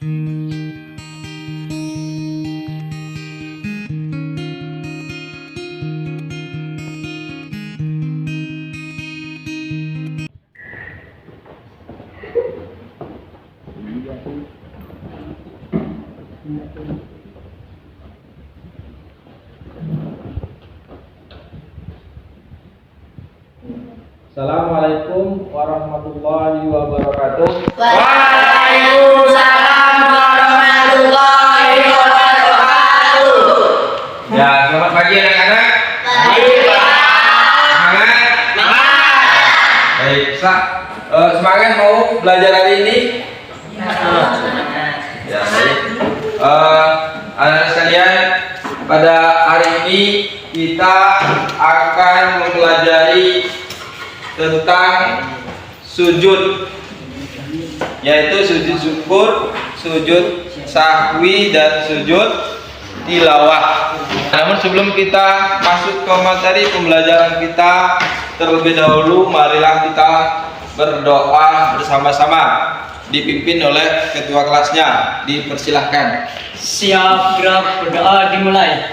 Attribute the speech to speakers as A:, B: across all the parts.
A: Assalamualaikum warahmatullahi wabarakatuh.
B: Waalaikumsalam warahmatullahi wabarakatuh.
A: Ya, selamat pagi anak-anak.
B: Pagi, Pak.
A: Semangat. Baik, semangat mau belajar hari ini? Ya, baik. Anak-anak sekalian, pada hari ini kita akan mempelajari tentang sujud, yaitu sujud syukur, sujud sahwi, dan sujud tilawah. Namun sebelum kita masuk ke materi pembelajaran kita, terlebih dahulu marilah kita berdoa bersama-sama, dipimpin oleh ketua kelasnya. Dipersilahkan.
C: Siap, gerak, berdoa dimulai.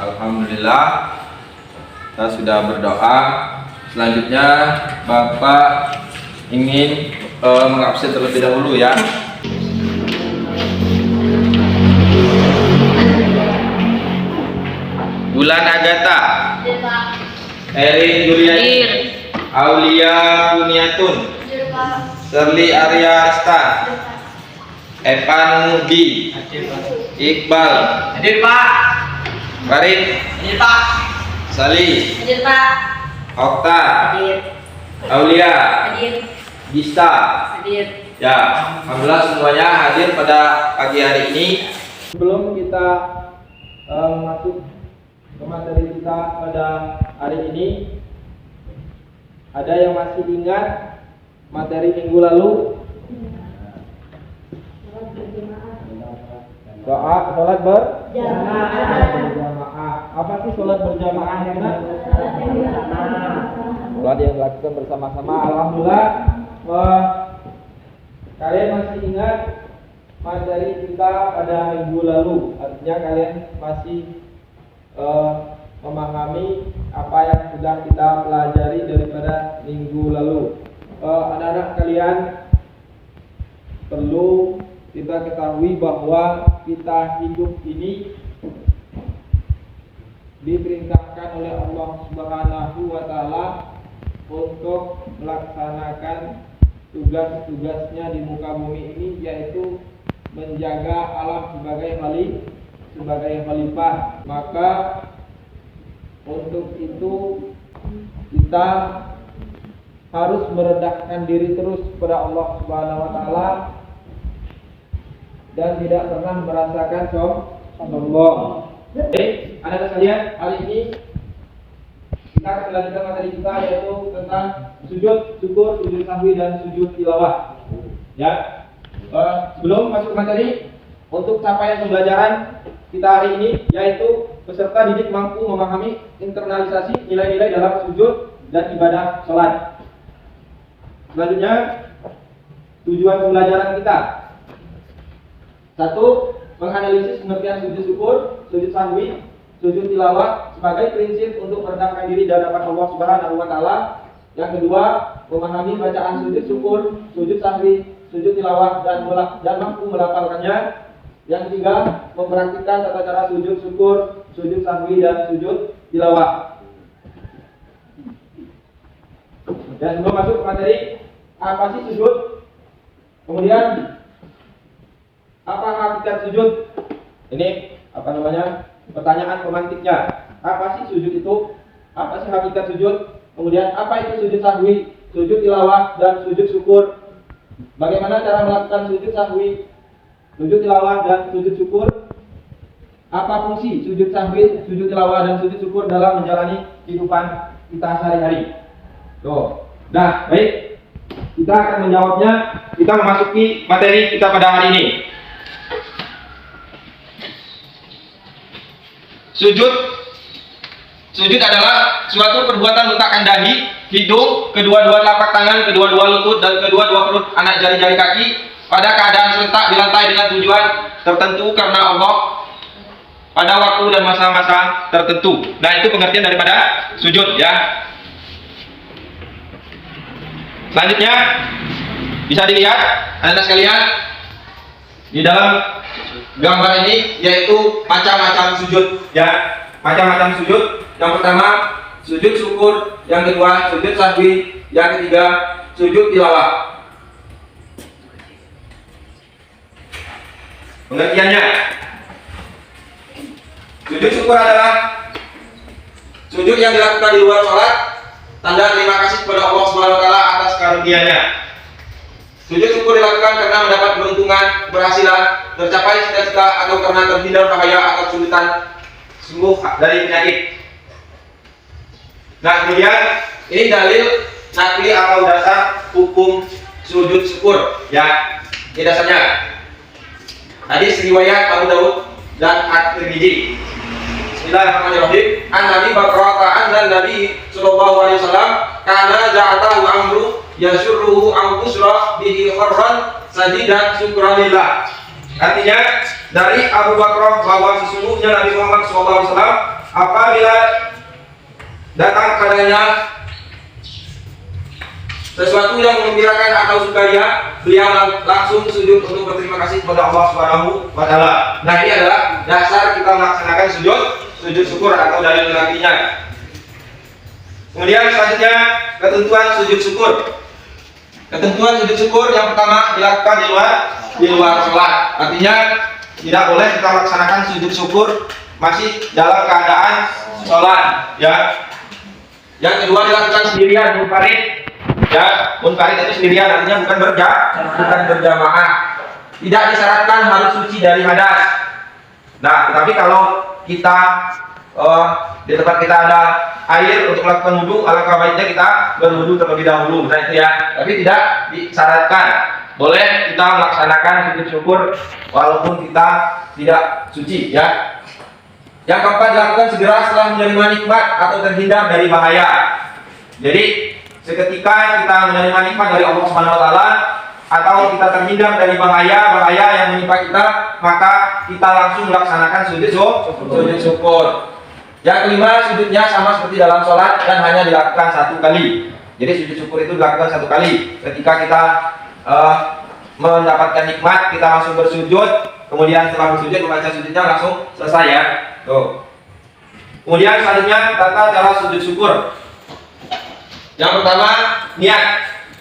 A: Alhamdulillah, kita sudah berdoa. Selanjutnya Bapak ingin mengabsen terlebih dahulu ya. Bulan Agatha, Erin Juliani, Aulia Kuniatun, Serli Arya Asta, Evan Mudi, Iqbal,
C: Hadir, Pak.
A: Farid,
C: Hadir, Pak.
A: Sali,
B: Hadir, Pak.
A: Okta,
B: Hadir.
A: Aulia,
B: Hadir.
A: Gista.
B: Hadir.
A: Ya, alhamdulillah semuanya hadir pada pagi hari ini. Sebelum kita masuk ke materi kita pada hari ini, ada yang masih ingat materi minggu lalu? Sholat berjamaah. Apa sih sholat berjamaah ini? Sholat yang dilakukan bersama-sama. Alhamdulillah, kalian masih ingat materi kita pada minggu lalu. Artinya kalian masih memahami apa yang sudah kita pelajari daripada minggu lalu. Anak-anak kalian perlu kita ketahui bahwa kita hidup ini diperintahkan oleh Allah Subhanahu wa Ta'ala untuk melaksanakan tugas-tugasnya di muka bumi ini, yaitu menjaga alam sebagai khalifah. Maka untuk itu kita harus merendahkan diri terus kepada Allah Subhanahu wa Ta'ala dan tidak pernah merasakan sombong. Baik, anak-anak sekalian, hari ini kita akan melanjutkan materi kita, yaitu tentang sujud syukur, sujud sahwi, dan sujud tilawah. Ya, sebelum masuk ke materi, untuk capaian pembelajaran kita hari ini, yaitu peserta didik mampu memahami internalisasi nilai-nilai dalam sujud dan ibadah sholat. Selanjutnya, tujuan pembelajaran kita. 1. Menganalisis pengertian sujud syukur, sujud sahwi, sujud tilawah sebagai prinsip untuk merendahkan diri di hadapan Allah Subhanahu wa Ta'ala. Yang kedua, memahami bacaan sujud syukur, sujud sahwi, sujud tilawah dan mampu melafalkannya. Yang ketiga, mempraktikkan tata cara sujud syukur, sujud sahwi, dan sujud tilawah. Dan sebelum masuk ke materi, apa sih sujud? Kemudian, apa hakikat sujud? Ini apa namanya? Pertanyaan pemantiknya. Apa sih sujud itu? Apa sih hakikat sujud? Kemudian apa itu sujud sahwi, sujud tilawah, dan sujud syukur? Bagaimana cara melakukan sujud sahwi, sujud tilawah, dan sujud syukur? Apa fungsi sujud sahwi, sujud tilawah, dan sujud syukur dalam menjalani kehidupan kita sehari-hari? Tuh. Nah, baik. Kita akan menjawabnya. Kita memasuki materi kita pada hari ini. Sujud adalah suatu perbuatan meletakkan dahi, hidung, kedua-dua telapak tangan, kedua-dua lutut, dan kedua-dua perut anak jari-jari kaki pada keadaan serentak di lantai dengan tujuan tertentu karena Allah pada waktu dan masa-masa tertentu. Nah, itu pengertian daripada sujud ya. Selanjutnya bisa dilihat anak-anak sekalian di dalam gambar ini, yaitu macam-macam sujud ya. Macam-macam sujud. Yang pertama sujud syukur, yang kedua sujud sahwi, yang ketiga sujud tilawah. Pengertiannya, sujud syukur adalah sujud yang dilakukan di luar sholat, tanda terima kasih kepada Allah SWT atas karunia-Nya. Sujud syukur dilakukan karena mendapat keberuntungan, keberhasilan, tercapai cita-cita, atau karena terhindar bahaya atau kesulitan, sembuh dari penyakit. Nah, kemudian ini dalil nakli atau dasar hukum sujud syukur ya. Ini dasarnya. Hadis riwayat Abu Dawud dan At-Tirmidzi. Bismillahirrahmanirrahim. An Nabi Bakrata an Nabi sallallahu alaihi wasallam kana ja'atahu amru yasyurruhu an busra bihi kharran sadidan syukranillah. Artinya dari Abu Bakrah bahwa sesungguhnya Nabi Muhammad sallallahu alaihi wasallam apabila datang padanya sesuatu yang mengembirakan atau sukaria, beliau langsung sujud untuk berterima kasih kepada Allah Subhanahu wa taala. Nah, ini adalah dasar kita melaksanakan sujud syukur atau dalil lakinya. Kemudian selanjutnya ketentuan sujud syukur. Ketentuan sujud syukur yang pertama dilakukan di luar sholat. Artinya tidak boleh kita melaksanakan sujud syukur masih dalam keadaan sholat ya. Yang kedua dilakukan sendirian, munfarid ya. Munfarid itu sendirian, artinya bukan berjamaah. Tidak disyaratkan harus suci dari hadas. Nah, tetapi kalau kita di tempat kita ada air untuk melakukan wudhu, alangkah baiknya kita berwudhu terlebih dahulu. Nah, itu ya. Tapi tidak disyaratkan. Boleh kita melaksanakan sujud syukur walaupun kita tidak suci ya. Yang keempat dilakukan segera setelah menerima nikmat atau terhindar dari bahaya. Jadi seketika kita menerima nikmat dari Allah Subhanahu wa taala atau kita terhindar dari bahaya yang menimpa kita, maka kita langsung melaksanakan sujud syukur. Yang kelima, sujudnya sama seperti dalam sholat dan hanya dilakukan satu kali. Jadi sujud syukur itu dilakukan satu kali. Ketika kita mendapatkan nikmat, kita langsung bersujud. Kemudian setelah bersujud membaca sujudnya langsung selesai ya. Tuh. Kemudian selanjutnya tata cara sujud syukur. Yang pertama niat,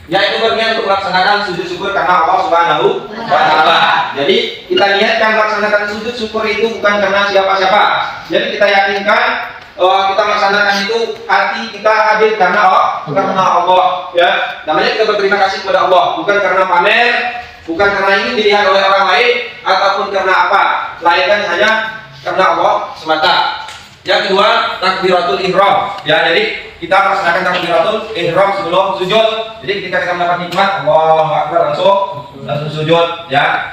A: yaitu berniat untuk melaksanakan sujud syukur karena Allah Subhanahu wa taala. Jadi kita niatkan melaksanakan sujud syukur itu bukan karena siapa-siapa. Jadi kita yakinkan kita melaksanakan itu hati kita hadir karena Allah ya. Namanya kita berterima kasih kepada Allah, bukan karena pamer, bukan karena ingin dilihat oleh orang lain ataupun karena apa, melainkan hanya karena Allah semata. Yang kedua, takbiratul ihram. Ya, jadi kita melaksanakan takbiratul ihram sebelum sujud. Jadi ketika kita mendapat nikmat, Allahu Akbar, langsung sujud ya.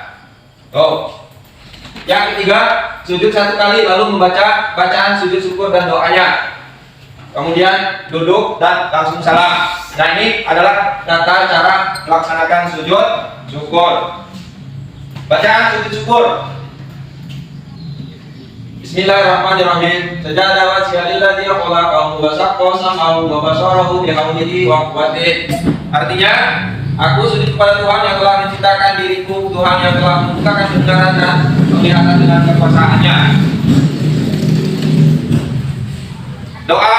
A: Yang ketiga, sujud satu kali lalu membaca bacaan sujud syukur dan doanya. Kemudian duduk dan langsung salam. Nah, ini adalah tata cara melaksanakan sujud syukur. Bacaan sujud syukur. Bismillahirrahmanirrahim. Sajadah wa syahadilladzi khalaqahu wa saqqa sam'ahu wa basarahu bihamdihi wa quwwatihi. Artinya, aku sujud kepada Tuhan yang telah menciptakan diriku, Tuhan yang telah membukakan kebenaran dan penglihatan dengan kekuasaannya. Doa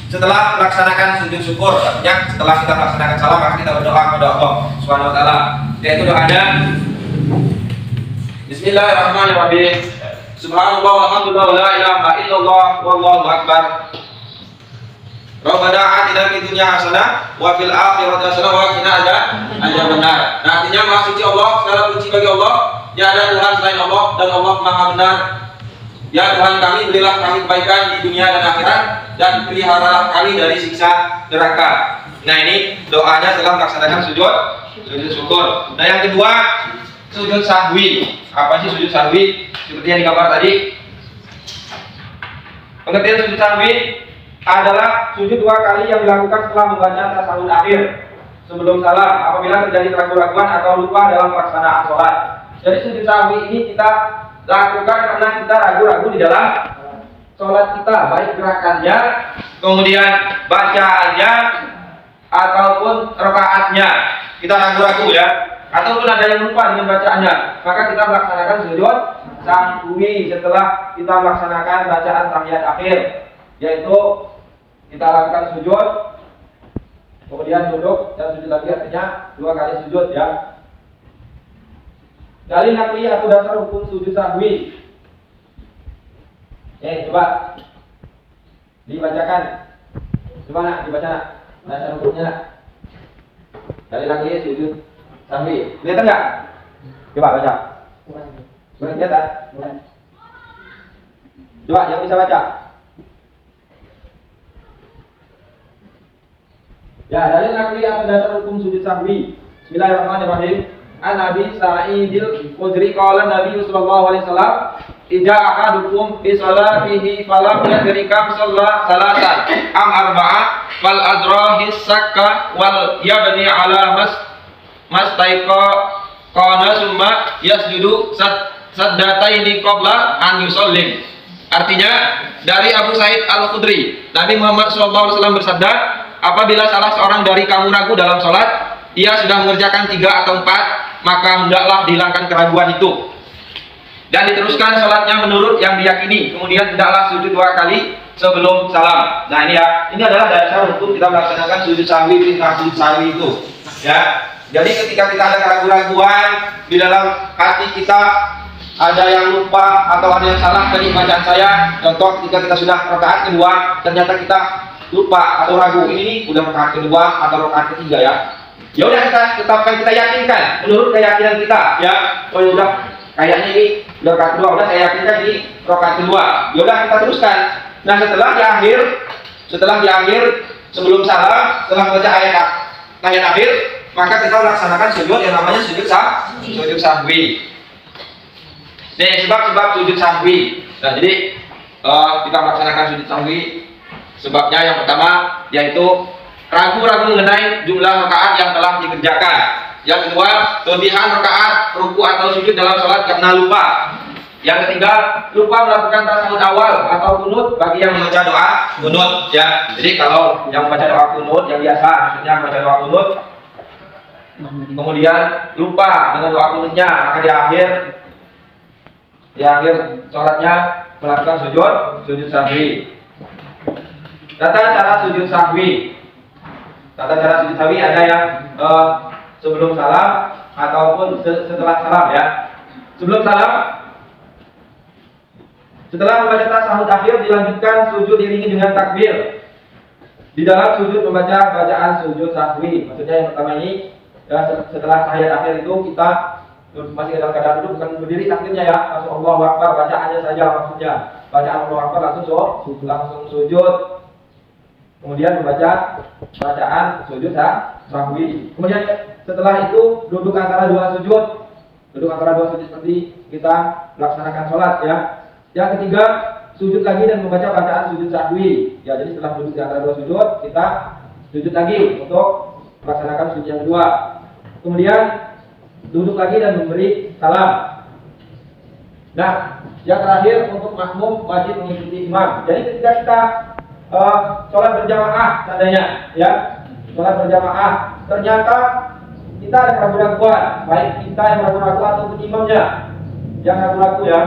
A: setelah melaksanakan sujud syukur, artinya setelah kita melaksanakan salam maka kita berdoa kepada Allah Subhanahu wa taala. Yaitu doanya Bismillahirrahmanirrahim. Subhanallah walhamdulillah wa la ilaha illallah wallahu akbar. Rabbana atina fid dunya hasanah wa fil akhirati hasanah wa qina adzabannar. Nah, artinya maha suci Allah, segala puji bagi Allah, tidak ada Tuhan selain Allah dan Allah maha benar. Ya Tuhan kami, berilah kami kebaikan di dunia dan akhirat dan peliharalah kami dari siksa neraka. Nah, ini doanya setelah melaksanakan sujud syukur. Nah, yang kedua, sujud sahwi. Apa sih sujud sahwi? Seperti yang digambar tadi. Pengertian sujud sahwi adalah sujud dua kali yang dilakukan setelah membaca tasawuf akhir sebelum salam apabila terjadi keraguan atau lupa dalam pelaksanaan sholat. Jadi sujud sahwi ini kita lakukan karena kita ragu-ragu di dalam sholat kita, baik gerakannya, kemudian bacaannya, ataupun rakaatnya. Kita ragu-ragu ya, ataupun ada yang lupa dengan bacaannya, maka kita melaksanakan sujud sahwi setelah kita melaksanakan bacaan tahiyat akhir, yaitu kita lakukan sujud, kemudian duduk dan sujud lagi, artinya dua kali sujud ya. Dalil nakli atau dasar hukum sujud sahwi. Coba dibacakan. Coba nak dibaca nak. Dasar hukumnya nak. Dalil nakli sujud sahwi. Lihat enggak? Coba baca. Boleh lihat tak? Coba yang bisa baca. Ya, dalil nakli atau dasar hukum sujud sahwi. Bismillahirrahmanirrahim. An Nabi Sa'idil Khudri qala Nabi sallallahu alaihi wasallam idza ahadukum fi salatihi falam yadri kam shalla salatan am arba'a fal adrahi sakka wal yabni ala mastaiqa qana summa yasjudu saddataini qabla an yusallim. Artinya dari Abu Sa'id Al-Khudri, Nabi Muhammad sallallahu alaihi wasallam bersabda, apabila salah seorang dari kamu ragu dalam salat, ia sudah mengerjakan 3 atau 4, maka hendaklah dihilangkan keraguan itu dan diteruskan salatnya menurut yang diyakini. Kemudian hendaklah sujud 2 kali sebelum salam. Nah, ini ya, ini adalah dasar untuk kita melaksanakan sujud sahwi, perintah sujud sahwi itu. Ya, jadi ketika kita ada keraguan di dalam hati kita, ada yang lupa atau ada yang salah dari bacaan saya. Contoh ketika kita sudah rakaat kedua, ternyata kita lupa atau ragu, ini udah rakaat kedua atau rakaat ketiga ya. Ya udah kita tetapkan, kita yakinkan menurut keyakinan kita ya. Oh ya udah, kayaknya ini udah rakaat kedua, udah saya yakinkan ini rakaat kedua. Ya udah kita teruskan. Nah, setelah di akhir sebelum salam, setelah membaca ayat akhir, maka kita melaksanakan sujud yang namanya sujud sahwi. Nih, sebab sujud sahwi. Nah, jadi kita melaksanakan sujud sahwi. Sebabnya yang pertama yaitu ragu-ragu mengenai jumlah rakaat yang telah dikerjakan. Yang kedua, kelebihan rakaat, ruku atau sujud dalam sholat karena lupa. Yang ketiga, lupa melakukan tasawuf awal atau kunut bagi yang membaca doa kunut ya. Jadi kalau yang membaca doa kunut yang biasa, maksudnya membaca doa kunut, kemudian lupa dengan doa kunutnya, maka di akhir sholatnya melakukan sujud sahwi. Tata cara sujud sahwi. Tata cara sujud sahwi ada yang sebelum salam ataupun setelah salam ya. Sebelum salam, setelah membaca tasahud akhir dilanjutkan sujud diiringi dengan takbir. Di dalam sujud membaca bacaan sujud sahwi. Maksudnya yang pertama ini ya, setelah tahiyat akhir itu kita masih dalam keadaan duduk, bukan berdiri takbirnya ya. Langsung Allahu Akbar, bacaannya saja maksudnya. Bacaan Allahu Akbar langsung sujud. Kemudian membaca bacaan sujud sahwi. Kemudian setelah itu duduk antara dua sujud. Seperti kita melaksanakan sholat ya. Yang ketiga, sujud lagi dan membaca bacaan sujud sahwi. Ya, jadi setelah duduk di antara dua sujud, kita sujud lagi untuk melaksanakan sujud yang kedua. Kemudian duduk lagi dan memberi salam. Nah, yang terakhir untuk makmum wajib mengikuti imam. Jadi ketika kita sholat berjamaah seandainya ya, sholat berjamaah ternyata kita ada keraguan, baik kita yang ragu-ragu ataupun imamnya yang ragu-ragu ya.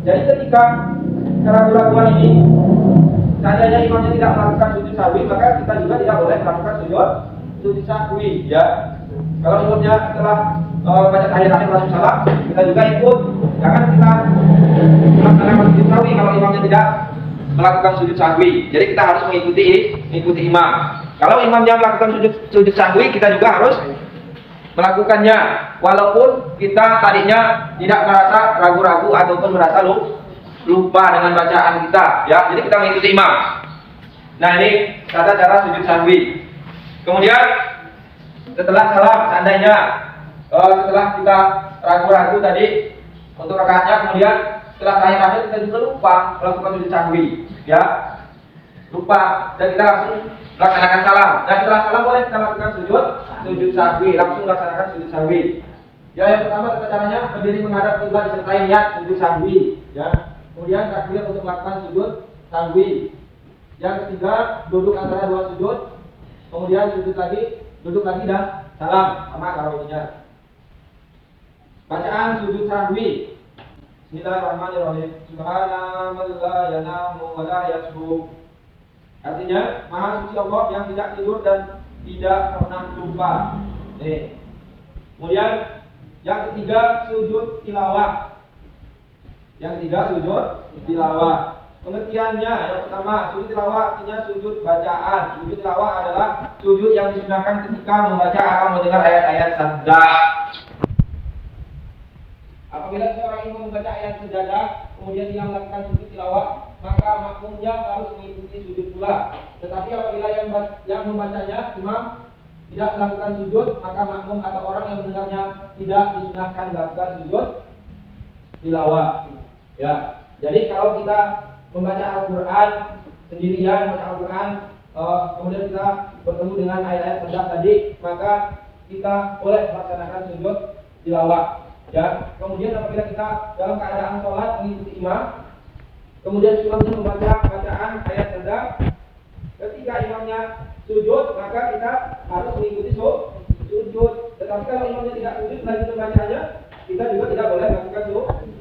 A: Jadi ketika keraguan ini seandainya imamnya tidak melakukan sujud sahwi, maka kita juga tidak boleh melakukan sujud sahwi ya. Kalau imamnya telah baca tahiyat langsung salam, kita juga ikut. Jangan kita melaksanakan sujud sahwi kalau imamnya tidak melakukan sujud sahwi. Jadi kita harus mengikuti imam. Kalau imamnya melakukan sujud sahwi, kita juga harus melakukannya. Walaupun kita tadinya tidak merasa ragu-ragu ataupun merasa lupa dengan bacaan kita, ya. Jadi kita mengikuti imam. Nah, ini tata cara sujud sahwi. Kemudian setelah salam, seandainya setelah kita ragu-ragu tadi untuk rakaatnya, kemudian setelah tahiyat kita juga lupa melakukan sujud sahwi, ya. Lupa dan kita langsung melaksanakan salam. Nah, setelah salam boleh kita lakukan sujud sahwi, langsung melaksanakan sujud sahwi. Ya, yang pertama tata caranya berdiri menghadap kiblat disertai niat sujud sahwi, ya. Kemudian takbir untuk melakukan sujud sahwi. Yang ketiga, duduk antara dua sujud. Kemudian duduk lagi dan salam sama tarawihnya. Bacaan sujud sahwi. Bismillahirrahmanirrahim. Subhana man la yanamu wa la yasbuk. Artinya, Maha Suci Allah yang tidak tidur dan tidak pernah lupa. Kemudian yang ketiga, sujud tilawah. Pengertiannya, yang pertama, sujud tilawah artinya sujud bacaan. Sujud tilawah adalah sujud yang disunahkan ketika membaca atau mendengar ayat-ayat sajdah. Apabila seorang imam membaca ayat sajadah, kemudian dia melakukan sujud tilawah, maka makmumnya harus mengikuti sujud pula. Tetapi apabila yang membacanya imam tidak melakukan sujud, maka makmum atau orang yang mendengarnya tidak disunahkan melakukan sujud tilawah. Ya, jadi kalau kita membaca Al-Quran sendirian, membaca Al-Quran, kemudian kita bertemu dengan ayat-ayat sajdah tadi, maka kita boleh melaksanakan sujud tilawah. Ya, kemudian apabila kita dalam keadaan sholat mengikuti imam, kemudian imamnya membaca bacaan ayat sajdah, ketika imamnya sujud, maka kita harus mengikuti sujud. Tetapi kalau imamnya tidak sujud lagi membacanya, kita juga tidak boleh melakukan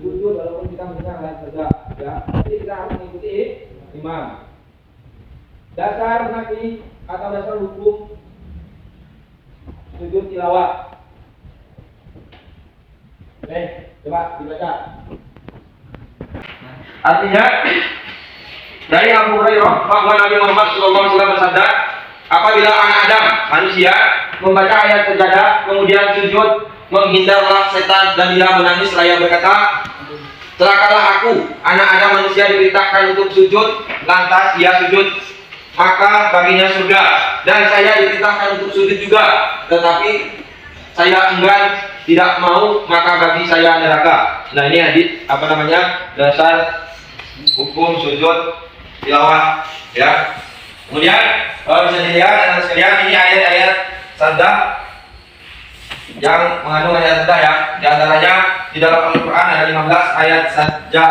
A: sujud walaupun kita mendengar ayat sajdah. Ya, jadi kita harus mengikuti imam. Dasar nafi atau dasar hukum sujud tilawah. Coba dibaca. Artinya dari Abu Hurairah bahwa Nabi Muhammad SAW bersabda, apabila anak Adam manusia membaca ayat sajadah kemudian sujud, menghindarlah setan dan dia menangis seraya berkata, celakalah aku, anak Adam manusia diperintahkan untuk sujud, lantas dia sujud, maka baginya surga, dan saya diperintahkan untuk sujud juga, tetapi saya enggan, tidak mau, maka bagi saya neraka. Nah, ini hadis dasar hukum sujud tilawah, ya. Kemudian bisa dilihat anak sekalian, ini ayat-ayat sajdah yang mengandung ayat sajdah, ya. Di antaranya di dalam Al-Quran ada 15 ayat sajdah.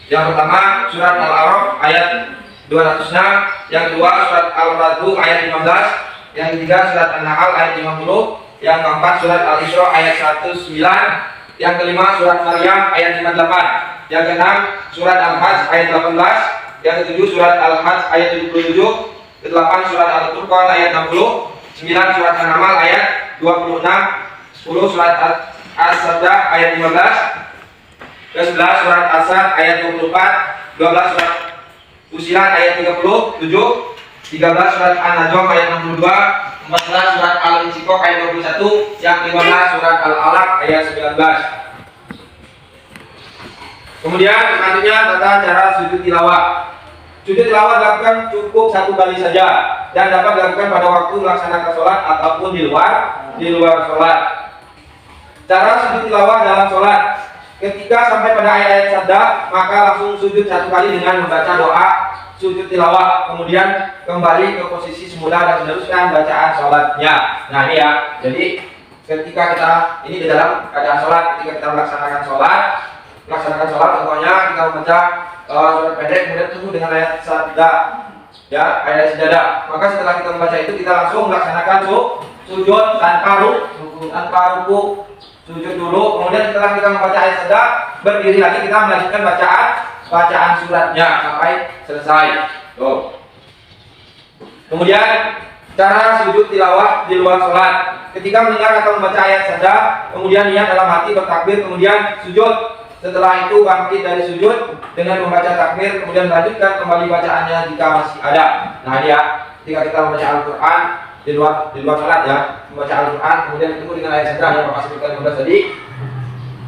A: Yang pertama surat Al-A'raf ayat 206, yang kedua surat Al-Ra'd ayat 15, yang ketiga surat An-Nahl ayat 50, yang keempat surat Al-Isra ayat 109, yang kelima surat Maryam ayat 58, yang keenam surat Al-Hajj ayat 18, yang ketujuh surat Al-Hajj ayat 77, kedelapan surat Al-Furqan ayat 60, 9 surat An-Naml ayat 26, 10 surat As-Sajdah ayat 15, 11 surat As-Sad ayat 24, 12 surat Fussilat ayat 37, 13 surat An-Najm ayat 62, 14 surat Al-Insyiqaq ayat 21, yang 15 surat Al-Alaq ayat 19. Kemudian selanjutnya tata cara sujud tilawah. Sujud tilawah dilakukan cukup satu kali saja dan dapat dilakukan pada waktu melaksanakan sholat ataupun di luar sholat. Cara sujud tilawah dalam sholat: ketika sampai pada ayat-ayat sajdah, maka langsung sujud satu kali dengan membaca doa sujud tilawah, kemudian kembali ke posisi semula dan meneruskan bacaan sholatnya. Nah, ini ya, jadi ketika kita ini di dalam keadaan sholat, ketika kita melaksanakan sholat contohnya kita membaca surat pendek, kemudian tunggu dengan ayat sajdah, ya, ayat sajadah. Maka setelah kita membaca itu, kita langsung melaksanakan sujud tanpa ruku, sujud dulu. Kemudian setelah kita membaca ayat sajadah, berdiri lagi, kita melanjutkan bacaan suratnya sampai selesai. Tuh. Kemudian Cara sujud tilawah di luar sholat. Ketika mendengar atau membaca ayat saja, kemudian niat dalam hati bertakbir, kemudian sujud. Setelah itu bangkit dari sujud dengan membaca takbir, kemudian lanjutkan kembali bacaannya jika masih ada. Nah ini ya, ketika kita membaca Al-Quran di luar sholat ya, membaca Al-Quran kemudian ketemu dengan ayat saja yang Bapak sebutkan 15 tadi,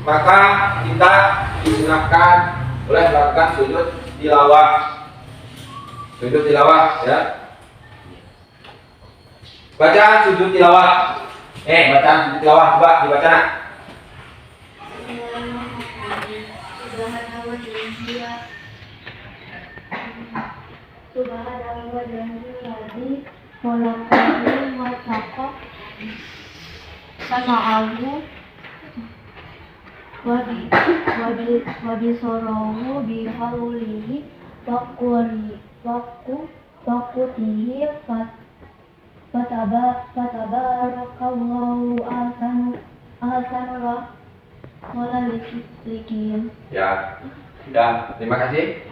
A: maka kita disunahkan boleh melakukan sujud tilawah. Sujud tilawah ya. Bacaan sujud tilawah. Bacaan sujud tilawah coba dibaca nak.
D: Wabisorohu bihaulihi wakutihi fatabarakallahu ahsanul khaliqin.
A: Ya, sudah. Terima kasih.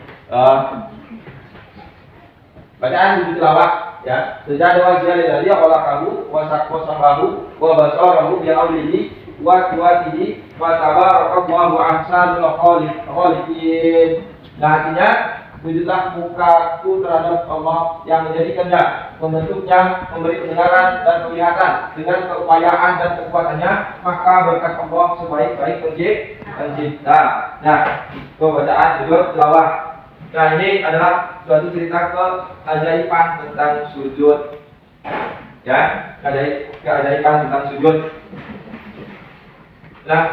A: Bacaan sujud tilawah ya. Sejak wajah dari Allah kamu wasaqwa sambahu wa basarahu bi aulihi wa quwwatihi wa tabarakallahu ahsanul khaliqin. Nah, artinya sujudlah mukaku terhadap Allah yang menjadikannya, membentuknya, memberi pendengaran dan penglihatan dengan keupayaan dan kekuatannya, maka berkat Allah sebaik-baik pencipta. Nah, bacaan sujud tilawah. Nah, ini adalah suatu cerita keajaiban tentang sujud. Ya, keajaiban tentang sujud. Nah,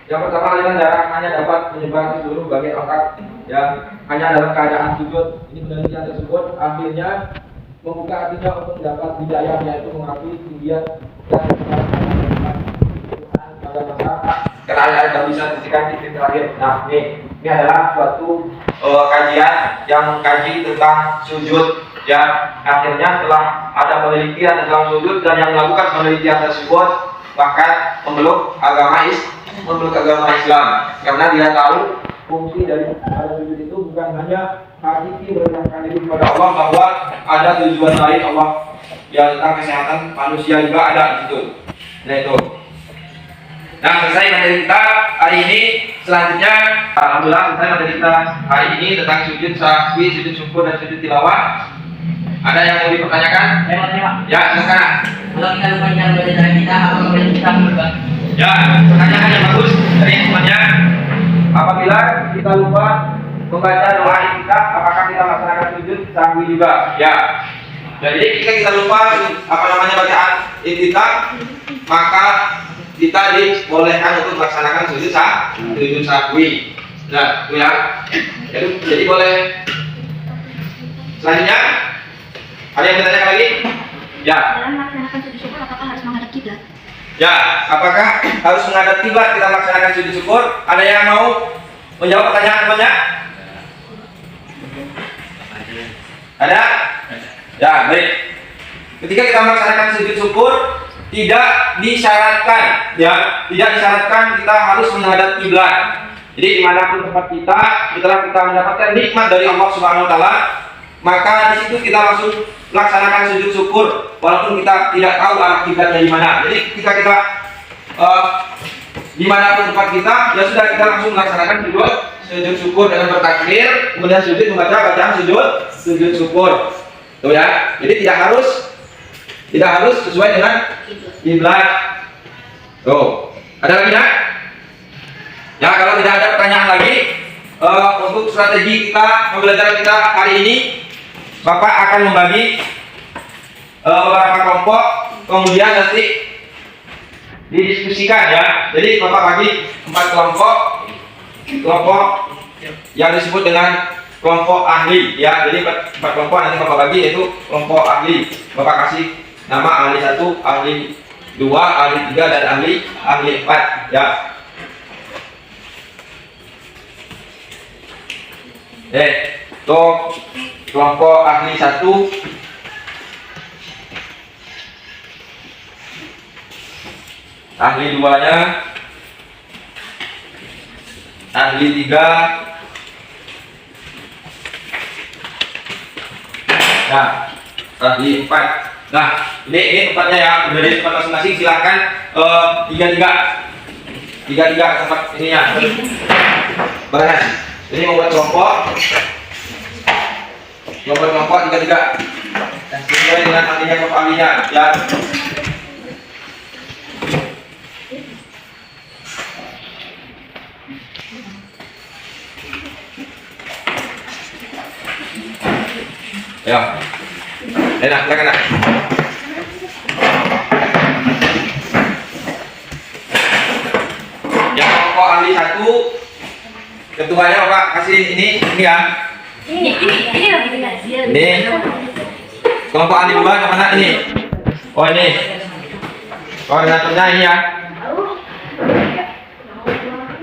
A: yang pertama aliran darah hanya dapat menyebar ke seluruh bagian otak, ya, hanya dalam keadaan sujud. Ini penelitian tersebut akhirnya membuka hatinya untuk mendapat hidayah, yaitu mengakui ketinggian dan pada masyarakat. Karena ada bisa diberikan titik terakhir. Nah, ini adalah suatu kajian yang mengkaji tentang sujud. Ya, akhirnya setelah ada penelitian tentang sujud dan yang melakukan penelitian tersebut bahkan memeluk agama Islam, karena dia tahu fungsi dari sujud itu bukan hanya hakiki merendahkan diri kepada Allah, bahwa ada tujuan lain Allah yang tentang kesehatan manusia juga ada di situ. Nah itu. Nah, selesai materi kita hari ini. Selanjutnya, alhamdulillah selesai materi kita hari ini tentang sujud sahwi, sujud syukur dan sujud tilawah. Ada yang mau dipertanyakan? Ya, silakan.
B: Kalau kita lupa cara belajar kita, apa boleh kita berubah?
A: Ya, pertanyaan yang bagus dari semuanya. Apabila kita lupa membaca doa iftitah, apakah kita laksanakan sujud sahwi juga? Ya. Jadi jika kita lupa bacaan iftitah, maka kita dibolehkan untuk melaksanakan sujud sahwi. Nah, itu ya. Jadi boleh. Selanjutnya, ada yang bertanya lagi? Ya.
D: Dalam melaksanakan sujud syukur, apakah harus menghadap kiblat?
A: Ya, apakah harus menghadap kiblat kita melaksanakan sujud syukur? Ada yang mau menjawab pertanyaan banyak? Ada? Ya, baik. Ketika kita melaksanakan sujud syukur, tidak disyaratkan kita harus menghadap kiblat. Jadi dimanapun tempat kita, setelah kita mendapatkan nikmat dari Allah Subhanahu Wa Taala, maka di situ kita langsung melaksanakan sujud syukur, walaupun kita tidak tahu arah kiblatnya di mana. Jadi ketika kita dimanapun tempat kita, ya sudah, kita langsung melaksanakan sujud syukur dengan bertakbir, kemudian sujud membaca bacaan sujud syukur. Tuh ya. Jadi tidak harus sesuai dengan kiblat. Tuh. Ada lagi nak? Ya, kalau tidak ada pertanyaan lagi, untuk strategi kita pembelajaran kita hari ini, Bapak akan membagi beberapa kelompok, kemudian nanti didiskusikan ya. Jadi Bapak bagi 4 kelompok yang disebut dengan kelompok ahli ya. Jadi 4 kelompok nanti Bapak bagi, yaitu kelompok ahli. Bapak kasih nama ahli 1, ahli 2, ahli 3 dan ahli 4 ya. Untuk kelompok ahli 1, ahli 2-nya, ahli 3, nah, ahli 4. Nah, ini tempatnya ya, udah di tempat masing-masing. Silakan tiga tempat ininya. Barengan. Ini membuat kelompok tiga. Sesuai dengan ahlinya ya. Ya. Enak, silakan. Yang kelompok ahli 1, ketuanya Bapak kasih ini ya.
D: Ini
A: Ini. Kelompok ahli 2 yang mana ini? Oh ini. Koordinatornya ini ya.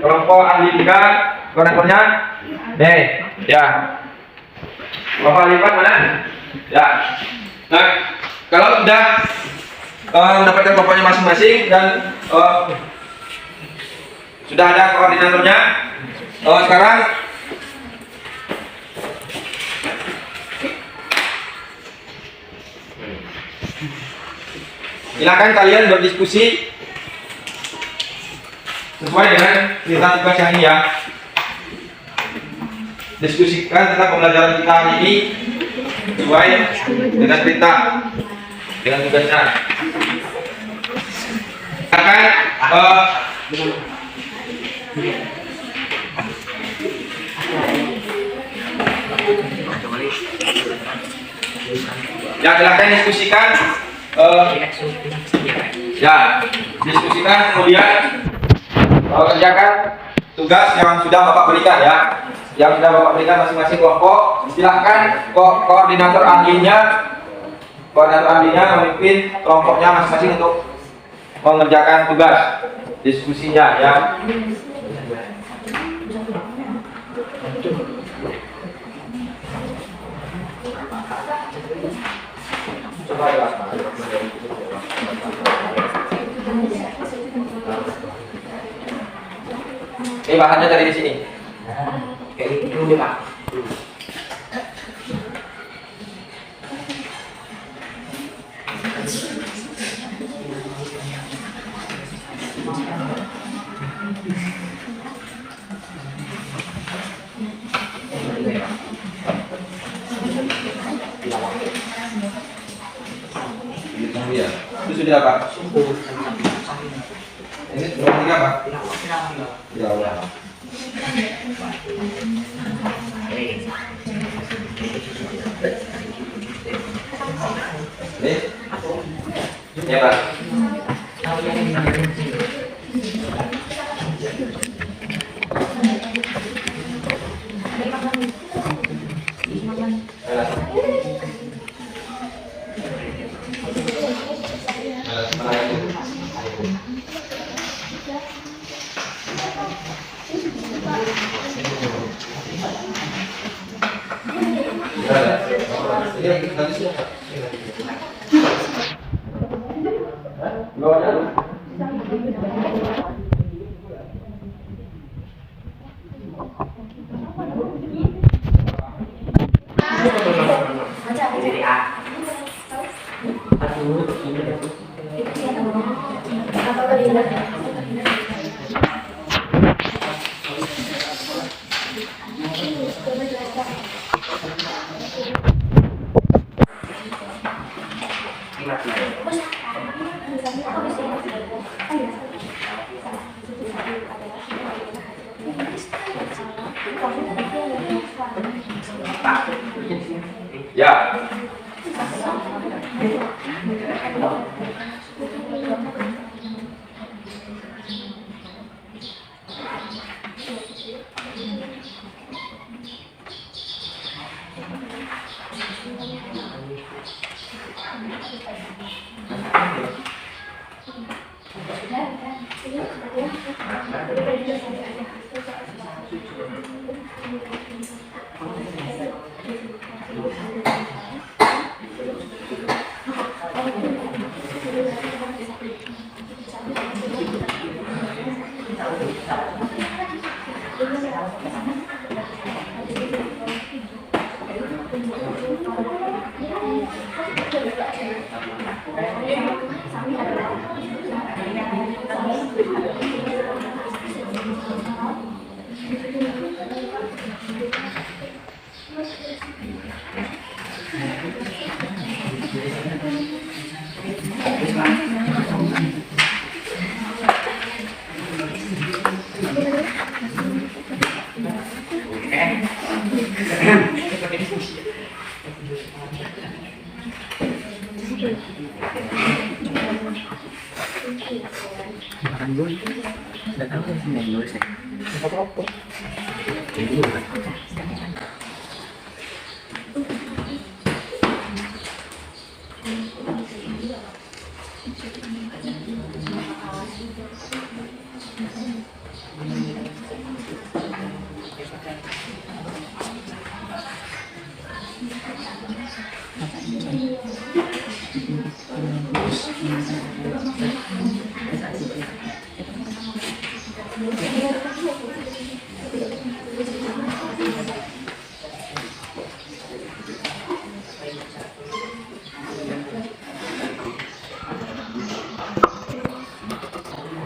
A: Kelompok ahli 3, koordinatornya nih, ya. Kelompok ahli 4 mana? Ya. Nah, kalau sudah mendapatkan kelompoknya masing-masing dan sudah ada koordinatornya, sekarang silakan kalian berdiskusi sesuai dengan perintah tugas yang ini ya. Diskusikan tentang pembelajaran kita hari ini sesuai dengan perintah, dengan tugasnya. Silakan ya, silakan diskusikan. Diskusikan kemudian kerjakan tugas yang sudah Bapak berikan ya. Yang sudah Bapak berikan masing-masing kelompok. Silahkan koordinator ahlinya memimpin kelompoknya masing-masing untuk mengerjakan tugas diskusinya ya. Ini bahannya dari di sini. Kayak gitu deh Pak. Itu sudah Pak. Ini nomor 3 Pak. Tidak. Ini ya Pak. Ya.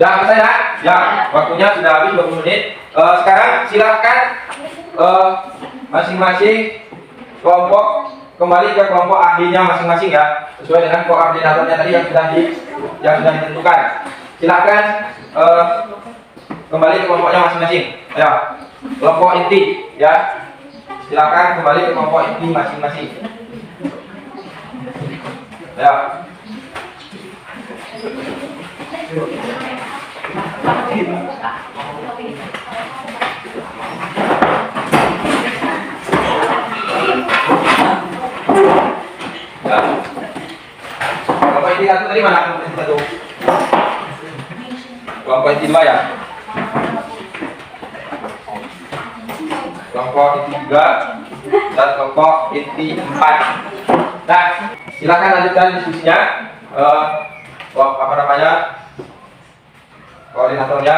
A: Udah selesai ya? Ya, waktunya sudah habis 20 menit. Sekarang silakan masing-masing kelompok kembali ke kelompok ahlinya masing-masing ya, sesuai dengan koordinatornya tadi yang sudah ditentukan. Silakan kembali ke kelompoknya masing-masing. Ya, kelompok inti ya. Silakan kembali ke kelompok inti masing-masing. Ya. Kelompok inti satu tadi mana? Kelompok inti satu. Kelompok inti dua ya. Kelompok inti tiga dan kelompok inti empat. Nah, silakan lanjutkan diskusinya. Koordinatornya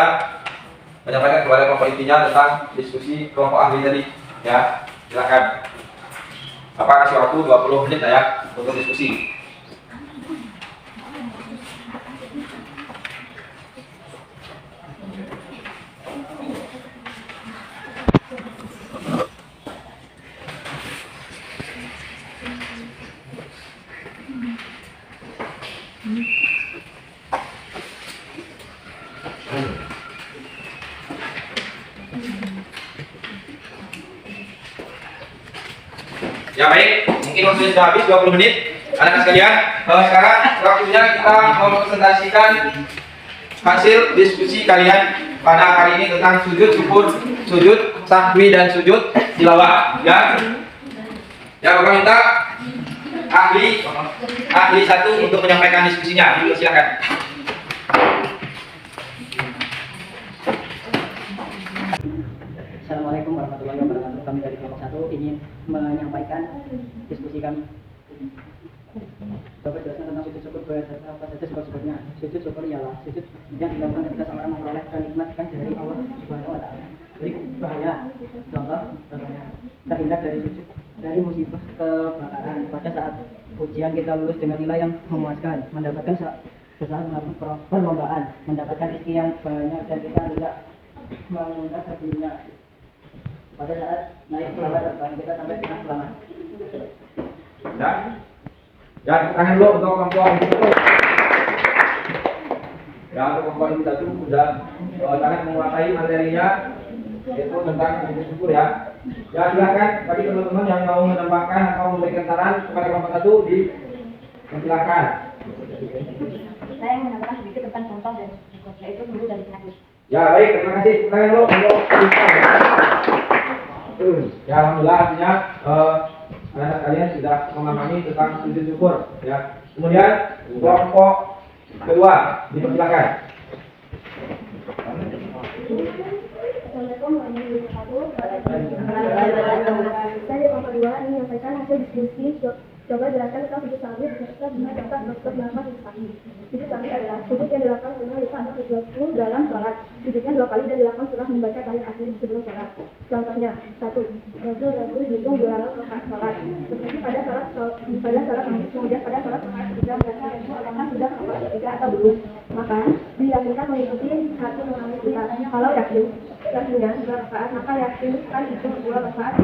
A: menyampaikan kepada kelompok intinya tentang diskusi kelompok ahli tadi ya. Silakan. Apa kasih waktu 20 menit ya untuk diskusi. Ya baik, mungkin waktunya sudah habis 20 menit. Anak-anak sekalian, sekarang waktunya kita mempresentasikan hasil diskusi kalian pada hari ini tentang sujud syukur, sujud sahwi dan sujud tilawah. Ya, ya Bapak minta ahli satu untuk menyampaikan diskusinya. Silakan.
E: Assalamualaikum warahmatullahi wabarakatuh. Kami dari kelompok 1 ingin menyampaikan diskusi kami. Bapak jelaskan tentang sujud syukur beserta apa saja sebab-sebabnya. Sujud syukur ialah sujud yang dilakukan ketika seorang memperoleh kenikmatan dari Allah Subhanahu wa taala. Jadi bahaya. Contohnya terhindar dari sujud dari musibah kebakaran pada saat ujian kita lulus dengan nilai yang memuaskan, mendapatkan sesaat melakukan perlombaan, mendapatkan rezeki yang banyak dan kita tidak mengundang sebelumnya. Pada saat naik pesawat terbang kita sampai dengan selamat.
A: Ya, tangan dulu untuk kelompok inti satu. Ya, untuk kelompok inti satu sudah sangat menguasai materinya, yaitu tentang sujud syukur ya. Ya, silakan bagi teman-teman yang mau menambahkan atau memberikan saran kepada kelompok satu silakan.
D: Saya ingin menambahkan sedikit tentang contoh dan syukur, yaitu sembuh dari penyakit.
A: Ya, baik, terima kasih. Tangan dulu untuk ya, alhamdulillah artinya anak-anak kalian sudah memahami tentang sujud syukur ya. Kemudian kelompok kedua dipersilakan.
F: Assalamualaikum warahmatullahi wabarakatuh. Saya di kelompok 2 ingin menyampaikan hasil diskusi. Coba jelaskan tentang sujud sahwi beserta dengan contoh dokter melakukan sujud sahwi. Sujud sahwi adalah sujud yang dilakukan setelah lupa atau sesuatu dalam sholat. Sujudnya 2 kali dan dilakukan setelah membaca tahiyat akhir sebelum sholat. Contohnya, 1. Ragu dihitung 2 rakaat salat. Seperti pada salat maghrib, kemudian pada salat rakaat ketiga mereka itu apakah sudah rakaat ketiga atau belum. Maka diyakinkan mengikuti satu mengambil kita. Kalau yakinnya 2 rakaat, maka yakinkan itu 2 rakaat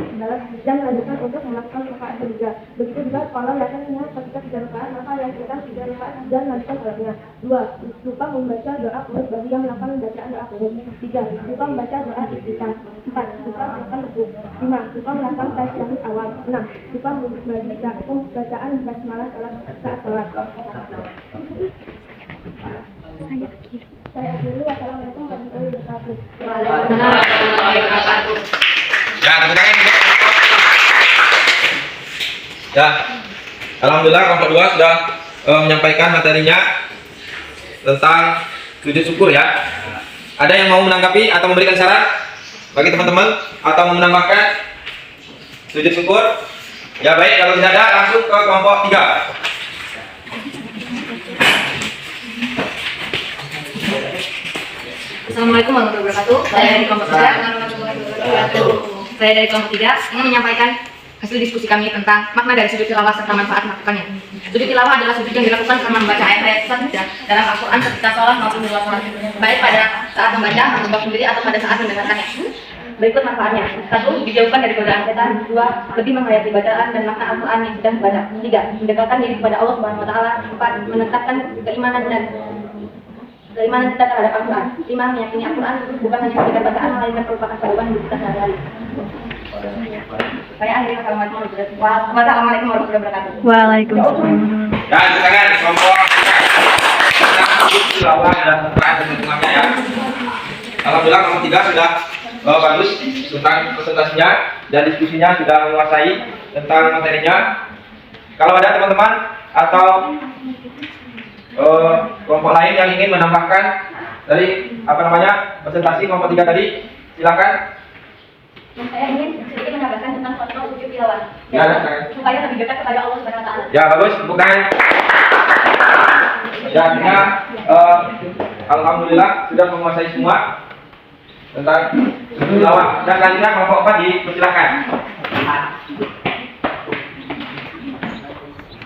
F: dan lanjutkan untuk melakukan rakaat ketiga. Begitu juga kalau yakinnya ketika 3 rakaat, maka yakinkan 3 rakaat dan lanjutkan salatnya. 2. Lupa membaca doa kunut bagi yang melakukan bacaan doa kunut. 3. Lupa membaca doa iftitah. 4. Lupa melakukan rukuk. 5. Lupa melakukan tasyahud awal. 6. Lupa membaca bacaan basmalah saat salat. Saya akhiri. Wassalamualaikum warahmatullahi wabarakatuh.
A: Ya, tepuk tangan. Ya, alhamdulillah kelompok 2 sudah menyampaikan materinya tentang sujud syukur ya. Ada yang mau menanggapi atau memberikan saran bagi teman-teman atau mau menambahkan sujud syukur? Ya baik, kalau tidak ada langsung ke kelompok 3.
D: Assalamualaikum warahmatullahi wabarakatuh. Saya dari kelompok 3. Saya dari kelompok 3 ingin menyampaikan hasil diskusi kami tentang makna dari sujud tilawah serta manfaat melakukannya. Sujud tilawah adalah sujud yang dilakukan karena membaca ayat-ayat saja dalam Al-Quran ketika sholat maupun di luar sholat, baik pada saat membaca atau sendiri atau pada saat mendengarkannya. Berikut manfaatnya. 1. Dijauhkan dari godaan setan. 2. Lebih menghayati bacaan dan makna Al-Quran yang sudah dibaca. 3. Mendekatkan diri kepada Allah Subhanahu Wa Taala. 4. Menetapkan keimanan kita terhadap Al-Quran. 5. Meyakini Al-Quran bukan hanya sekedar bacaan, melainkan merupakan perubahan hidup kita sehari-hari. Saya akhiri. Wassalamualaikum warahmatullahi wabarakatuh.
G: Waalaikumsalam.
A: Dan silakan kelompok tilawah dan tentangnya ya. Alhamdulillah kelompok 3 sudah bagus tentang presentasinya dan diskusinya sudah menguasai tentang materinya. Kalau ada teman-teman atau kelompok lain yang ingin menambahkan dari presentasi kelompok 3 tadi, silakan.
D: Saya ingin sedikit menambahkan tentang contoh sujud tilawah.
A: Ya,
D: supaya lebih dekat kepada Allah Subhanahu Wa Taala.
A: ya bagus, bukan. Ya, artinya alhamdulillah sudah menguasai semua tentang sujud tilawah. Dan selanjutnya kelompok 4 dipersilakan.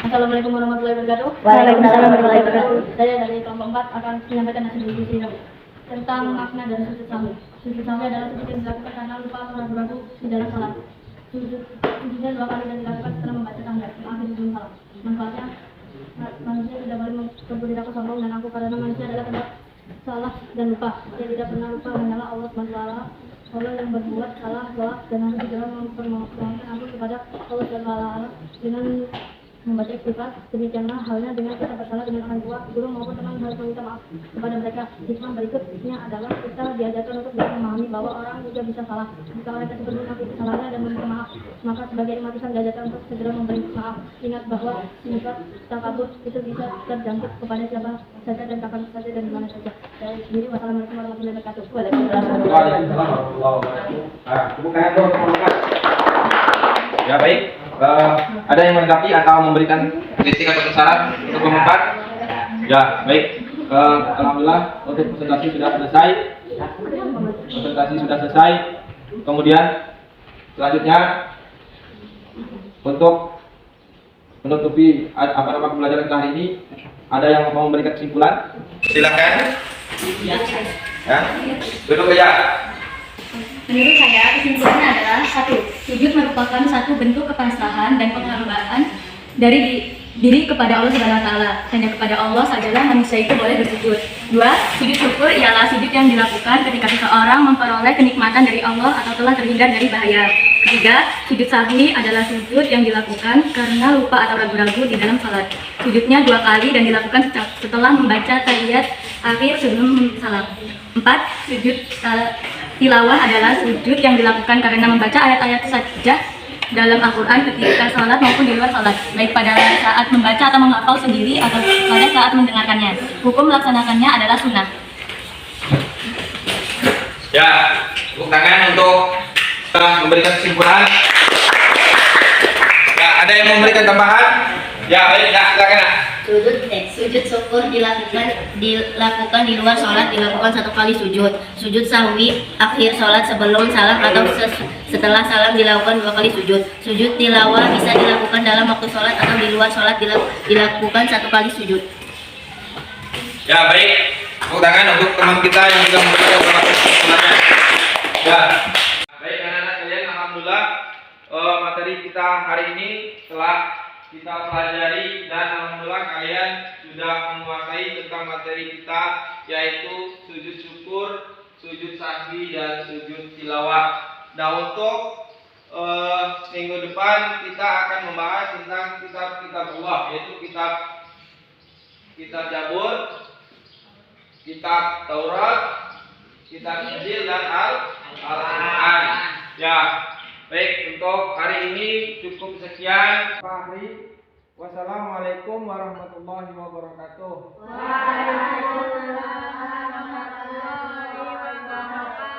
F: Assalamualaikum warahmatullahi wabarakatuh.
G: Waalaikumsalam warahmatullahi wabarakatuh.
F: Saya dari kelompok 4 akan menyampaikan hasil diskusi tentang makna dari sujud sahwi. Sujud sahwi adalah sujud yang dilakukan karena lupa atau ragu-ragu di dalam salat. Sujudnya 2 kali dan dilakukan setelah membaca tahiyat akhir sebelum salat. Manfaatnya, manusia tidak boleh berperilaku sombong dan angkuh karena manusia adalah tempat salah dan lupa. Dia tidak pernah lupa hanyalah Allah SWT. Allah yang berbuat salah dan harus segera memohonkan ampun kepada Allah SWT dengan membaca istighfar. Demikianlah halnya dengan kita bersalah dengan orang tua, guru maupun teman harus meminta maaf kepada mereka. Hikmah berikutnya adalah kita diajarkan untuk bisa memahami bahwa orang juga bisa salah. Jika orang tersebut mengakui kesalahannya dan meminta maaf, maka sebagai umat Islam diajarkan untuk segera memberi maaf. Ingat bahwa sifat takabur itu bisa terjangkit kepada siapa saja dan kapan saja dan dimana saja. Saya sendiri, wassalamualaikum warahmatullahi wabarakatuh.
A: Waalaikumsalam warahmatullahi wabarakatuh. Tepuk tangan dong, teman-teman. Ya baik. Ada yang menanggapi atau memberikan kritik atau saran untuk kelompok 4? Ya, baik. Alhamdulillah untuk presentasi sudah selesai. Kemudian selanjutnya untuk menutupi pembelajaran hari ini, ada yang mau memberikan kesimpulan? Silakan. Ya, duduk aja.
G: Menurut saya, kesimpulannya adalah 1. Sujud merupakan satu bentuk kepasrahan dan penghambaan dari diri kepada Allah Subhanahu Wa Taala. Hanya kepada Allah sajalah manusia itu boleh bersujud. 2. Sujud syukur ialah sujud yang dilakukan ketika seseorang memperoleh kenikmatan dari Allah atau telah terhindar dari bahaya. 3. Sujud sahwi adalah sujud yang dilakukan karena lupa atau ragu-ragu di dalam salat. Sujudnya 2 kali dan dilakukan setelah membaca tahiyat akhir sebelum salat. 4. Sujud tilawah adalah sujud yang dilakukan karena membaca ayat-ayat saja dalam Al-Quran ketika salat maupun di luar salat, baik pada saat membaca atau menghafal sendiri atau pada saat mendengarkannya. Hukum melaksanakannya adalah sunnah.
A: Ya, tepuk tangan untuk memberikan kesimpulan. Ya, ada yang memberikan tambahan? Ya, baik, ya, silakan.
H: Sujud syukur dilakukan di luar sholat, dilakukan 1 kali sujud. Sujud sahwi akhir sholat sebelum salam atau setelah salam dilakukan 2 kali sujud. Sujud tilawah bisa dilakukan dalam waktu sholat atau di luar sholat dilakukan 1 kali sujud.
A: Ya, baik. Tepuk tangan untuk teman kita yang sudah memberikan sholatnya. Ya, baik anak-anak sekalian, alhamdulillah materi kita hari ini telah kita pelajari dan alhamdulillah kalian sudah menguasai tentang materi kita, yaitu sujud syukur, sujud sahwi dan sujud tilawah. Nah, untuk minggu depan kita akan membahas tentang kitab-kitab Allah, yaitu kitab Zabur, kitab Taurat, kitab Injil dan Al-Quran. Ya, baik, untuk hari ini cukup sekian. Pak Ahri, wassalamualaikum warahmatullahi wabarakatuh.
F: Waalaikumsalam warahmatullahi wabarakatuh.